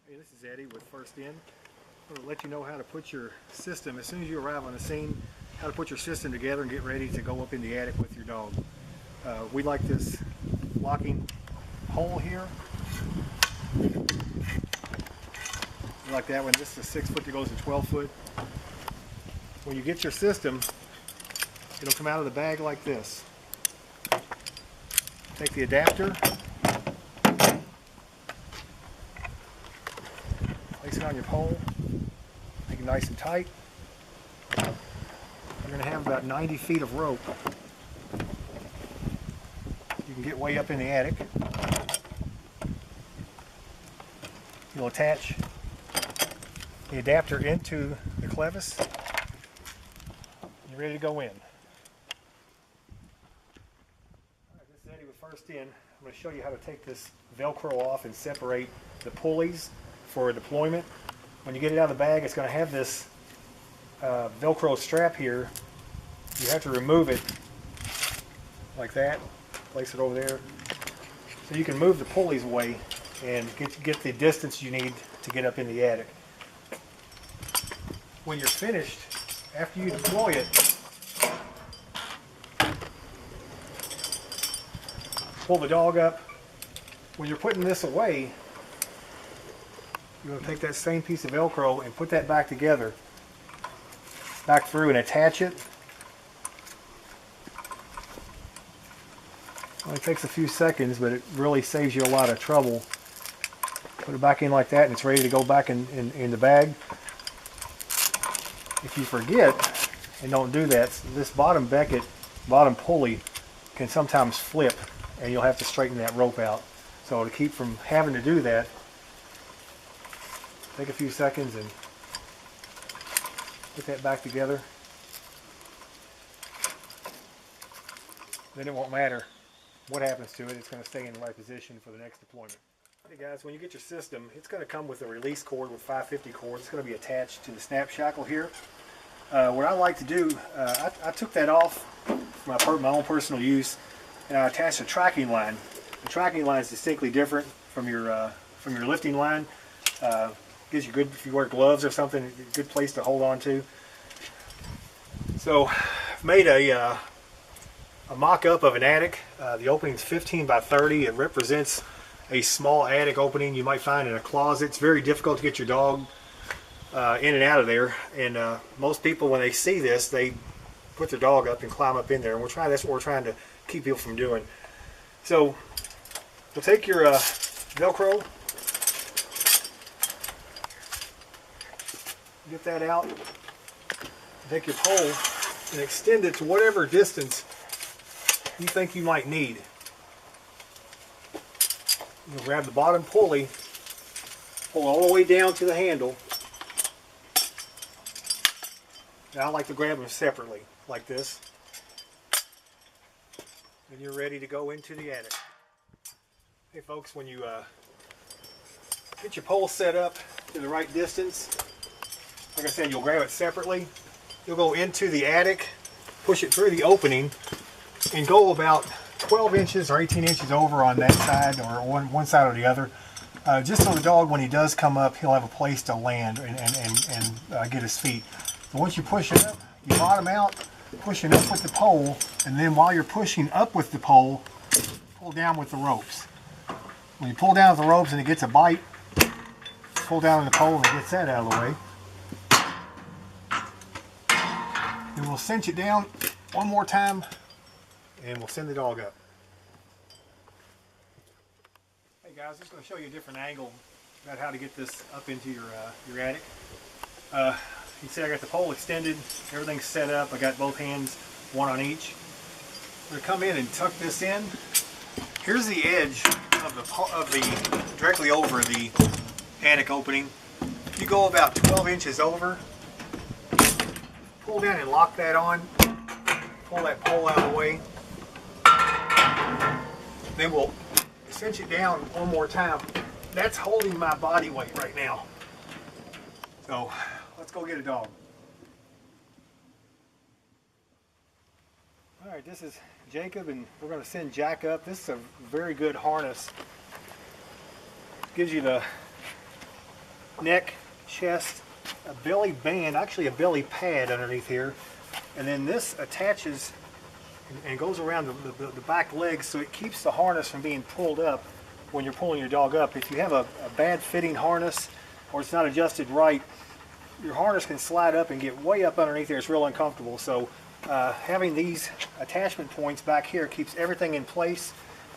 Hey, this is Eddie with First In. I'm going to let you know how to put your system, as soon as you arrive on the scene, how to put your system together and get ready to go up in the attic with your dog. We like this locking hole here. We like that one. This is a 6 foot that goes to 12 foot. When you get your system, it'll come out of the bag like this. Take the adapter, place it on your pole, make it nice and tight. You're going to have about 90 feet of rope. You can get way up in the attic. You'll attach the adapter into the clevis. You're ready to go in. Alright, this is Eddie with First In. I'm going to show you how to take this Velcro off and separate the pulleys for deployment. When you get it out of the bag, it's going to have this Velcro strap here. You have to remove it like that. Place it over there. So you can move the pulleys away and get the distance you need to get up in the attic. When you're finished, after you deploy it, pull the dog up. When you're putting this away, you're going to take that same piece of Velcro and put that back together, back through, and attach it. It only takes a few seconds, but it really saves you a lot of trouble. Put it back in like that and it's ready to go back in the bag. If you forget and don't do that, this bottom becket, bottom pulley can sometimes flip and you'll have to straighten that rope out. So to keep from having to do that, take a few seconds and put that back together. Then it won't matter what happens to it. It's going to stay in the right position for the next deployment. Hey guys, when you get your system, it's going to come with a release cord with 550 cord. It's going to be attached to the snap shackle here. What I like to do, I took that off for my own personal use, and I attached a tracking line. The tracking line is distinctly different from your lifting line. Gives you good, if you wear gloves or something, a good place to hold on to. So I've made a mock-up of an attic. The opening is 15 by 30. It represents a small attic opening you might find in a closet. It's very difficult to get your dog in and out of there, and most people, when they see this, they put their dog up and climb up in there, and that's what we're trying to keep people from doing. So you'll take your Velcro, get that out, take your pole and extend it to whatever distance you think you might need. You'll grab the bottom pulley, pull all the way down to the handle. Now I like to grab them separately, like this. And you're ready to go into the attic. Hey folks, when you get your pole set up to the right distance, like I said, you'll grab it separately. You'll go into the attic, push it through the opening, and go about 12 inches or 18 inches over on that side, or one side or the other, just so the dog, when he does come up, he'll have a place to land and get his feet. So once you push it up, you bottom out, pushing up with the pole, and then while you're pushing up with the pole, pull down with the ropes. When you pull down with the ropes and it gets a bite, pull down on the pole and it gets that out of the way. Then we'll cinch it down one more time and we'll send the dog up. Hey guys, just going to show you a different angle about how to get this up into your attic. You can see I got the pole extended, everything's set up. I got both hands, one on each. I'm going to come in and tuck this in. Here's the edge of the directly over the attic opening. You go about 12 inches over, pull down and lock that on, pull that pole out of the way. Then we'll cinch it down one more time. That's holding my body weight right now. So let's go get a dog. Alright, this is Jacob and we're going to send Jack up. This is a very good harness. Gives you the neck, chest, a belly band, actually a belly pad underneath here, and then this attaches and goes around the back legs, so it keeps the harness from being pulled up when you're pulling your dog up. If you have a bad fitting harness or it's not adjusted right, your harness can slide up and get way up underneath there. It's real uncomfortable. So having these attachment points back here keeps everything in place.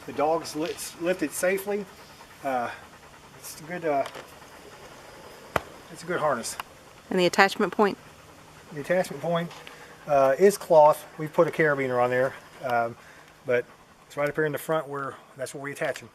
The dog's lifted safely. It's a good harness. And the attachment point? The attachment point is cloth. We put a carabiner on there, but it's right up here in the front where that's where we attach them.